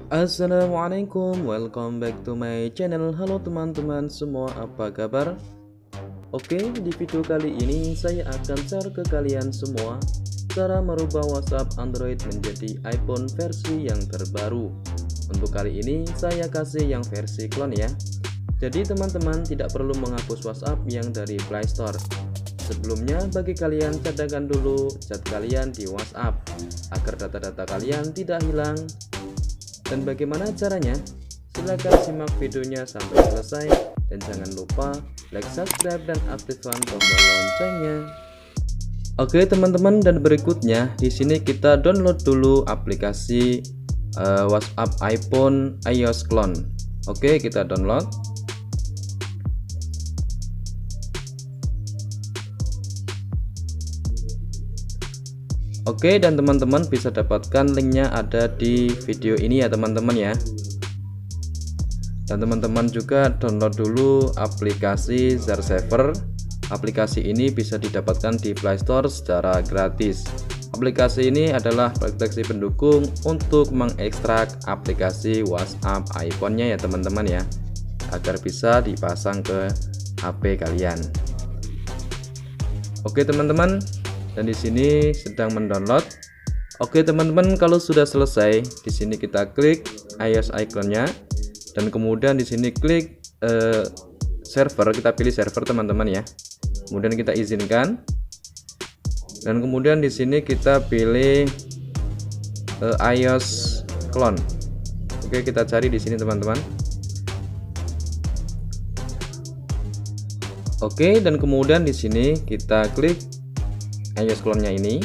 Assalamualaikum, welcome back to my channel. Halo teman-teman semua, apa kabar? Oke, di video kali ini saya akan share ke kalian semua cara merubah WhatsApp Android menjadi iPhone versi yang terbaru. Untuk kali ini saya kasih yang versi clone ya. Jadi teman-teman tidak perlu menghapus WhatsApp yang dari Play Store. Sebelumnya bagi kalian cadangkan dulu chat kalian di WhatsApp agar data-data kalian tidak hilang. Dan bagaimana caranya? Silahkan simak videonya sampai selesai dan jangan lupa like, subscribe, dan aktifkan tombol loncengnya. Oke teman-teman, dan berikutnya di sini kita download dulu aplikasi WhatsApp iPhone iOS Clone. Oke, kita download. Oke, dan teman-teman bisa dapatkan linknya ada di video ini ya teman-teman ya. Dan teman-teman juga download dulu aplikasi Zarsaver. Aplikasi ini bisa didapatkan di Play Store secara gratis. Aplikasi ini adalah aplikasi pendukung untuk mengekstrak aplikasi WhatsApp iPhone-nya ya teman-teman ya, agar bisa dipasang ke HP kalian. Oke teman-teman, dan di sini sedang mendownload. Oke teman-teman, kalau sudah selesai di sini kita klik iOS iconnya dan kemudian di sini klik server, kita pilih server teman-teman ya. Kemudian kita izinkan dan kemudian di sini kita pilih iOS clone. Oke, kita cari di sini teman-teman. Oke, dan kemudian di sini kita klik iOS clone-nya ini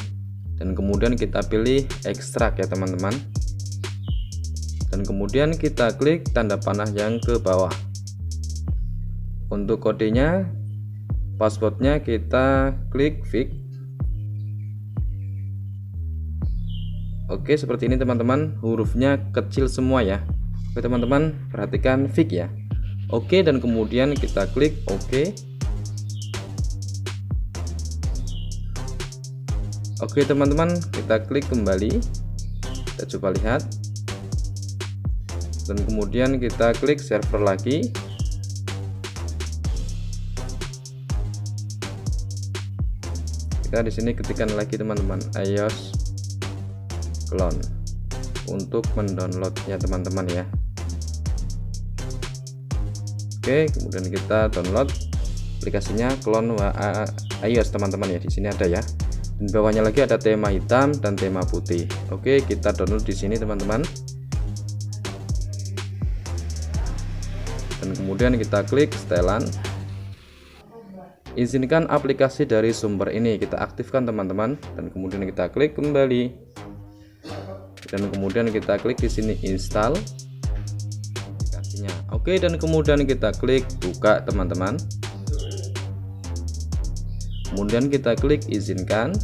dan kemudian kita pilih ekstrak ya teman-teman, dan kemudian kita klik tanda panah yang ke bawah. Untuk kodenya, passwordnya kita klik fix. Oke, seperti ini teman-teman, hurufnya kecil semua ya. Oke teman-teman, perhatikan fix ya. Oke, dan kemudian kita klik oke. Oke teman-teman, kita klik kembali, kita coba lihat, dan kemudian kita klik server lagi. Kita di sini ketikkan lagi teman-teman iOS clone untuk mendownloadnya teman-teman ya. Oke, kemudian kita download aplikasinya clone iOS teman-teman ya. Di sini ada ya. Dan bawahnya lagi ada tema hitam dan tema putih. Oke, kita download di sini teman-teman. Dan kemudian kita klik setelan. Izinkan aplikasi dari sumber ini, kita aktifkan teman-teman. Dan kemudian kita klik kembali. Dan kemudian kita klik di sini install aplikasinya. Oke, dan kemudian kita klik buka teman-teman. Kemudian kita klik izinkan.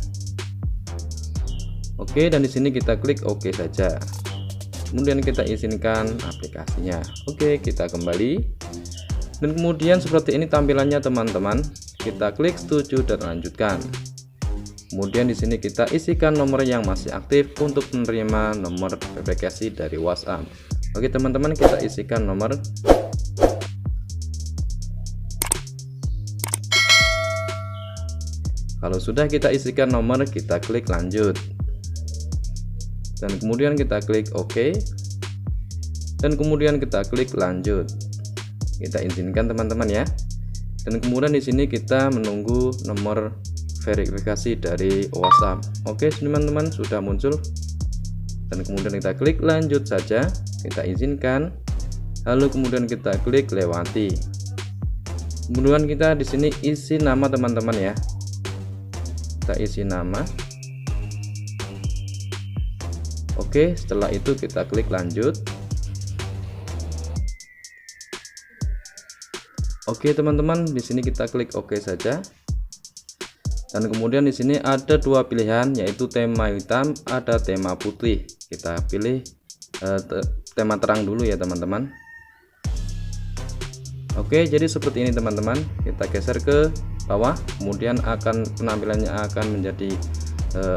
Oke, dan di sini kita klik oke saja. Kemudian kita izinkan aplikasinya. Oke, kita kembali. Dan kemudian seperti ini tampilannya teman-teman. Kita klik setuju dan lanjutkan. Kemudian di sini kita isikan nomor yang masih aktif untuk menerima nomor verifikasi dari WhatsApp. Oke teman-teman, kita isikan nomor. Kalau sudah kita isikan nomor, kita klik lanjut. Dan kemudian kita klik OK. Dan kemudian kita klik lanjut. Kita izinkan teman-teman ya. Dan kemudian di sini kita menunggu nomor verifikasi dari WhatsApp. Oke, teman-teman, sudah muncul. Dan kemudian kita klik lanjut saja. Kita izinkan. Lalu kemudian kita klik lewati. Kemudian kita di sini isi nama teman-teman ya. Kita isi nama. Oke, setelah itu kita klik lanjut. Oke teman-teman, di sini kita klik oke saja. Dan kemudian di sini ada dua pilihan, yaitu tema hitam, ada tema putih. Kita pilih tema terang dulu ya teman-teman. Oke, jadi seperti ini teman-teman. Kita geser ke bawah, kemudian penampilannya akan menjadi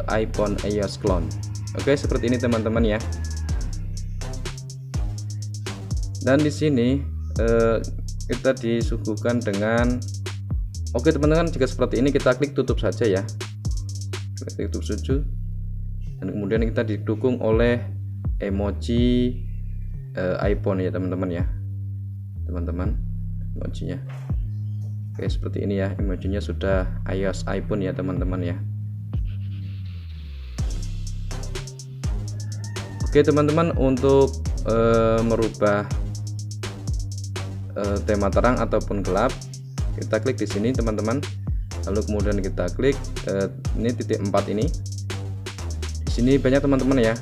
iPhone iOS clone. Oke, seperti ini teman-teman ya. Dan di sini kita disuguhkan dengan oke teman-teman, jika seperti ini kita klik tutup saja ya, klik tutup saja. Dan kemudian kita didukung oleh emoji iPhone ya teman-teman ya, emojinya. Oke, seperti ini ya, emojinya sudah iOS iPhone ya teman-teman ya. Oke teman-teman, untuk merubah tema terang ataupun gelap, kita klik di sini teman-teman, lalu kemudian kita klik ini titik 4 ini. Di sini banyak teman-teman ya,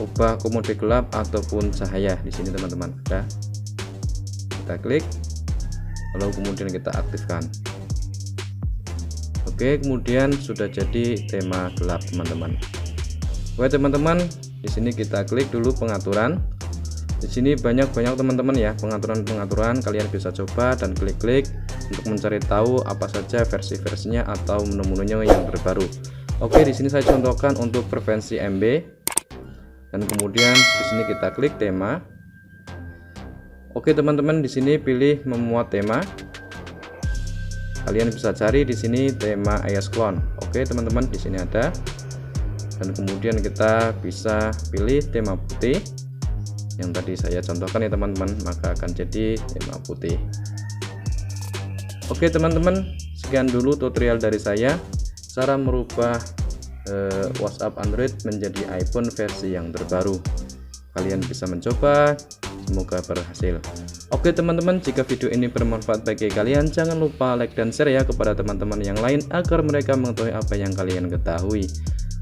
ubah komode gelap ataupun cahaya. Di sini teman-teman ada, kita klik lalu kemudian kita aktifkan. Oke, kemudian sudah jadi tema gelap teman-teman. Oke teman-teman, di sini kita klik dulu pengaturan. Di sini banyak teman-teman ya pengaturan, kalian bisa coba dan klik-klik untuk mencari tahu apa saja versi-versinya atau menu-menunya yang terbaru. Oke, di sini saya contohkan untuk frekuensi MB, dan kemudian di sini kita klik tema. Oke teman-teman, di sini pilih memuat tema. Kalian bisa cari di sini tema iOS Clone. Oke teman-teman, di sini ada. Dan kemudian kita bisa pilih tema putih yang tadi saya contohkan ya teman-teman, maka akan jadi tema putih. Oke teman-teman, sekian dulu tutorial dari saya, cara merubah WhatsApp Android menjadi iPhone versi yang terbaru. Kalian bisa mencoba, semoga berhasil. Oke teman-teman, jika video ini bermanfaat bagi kalian, jangan lupa like dan share ya kepada teman-teman yang lain agar mereka mengetahui apa yang kalian ketahui.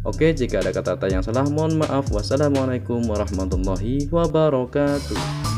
Oke, jika ada kata-kata yang salah mohon maaf. Wassalamualaikum warahmatullahi wabarakatuh.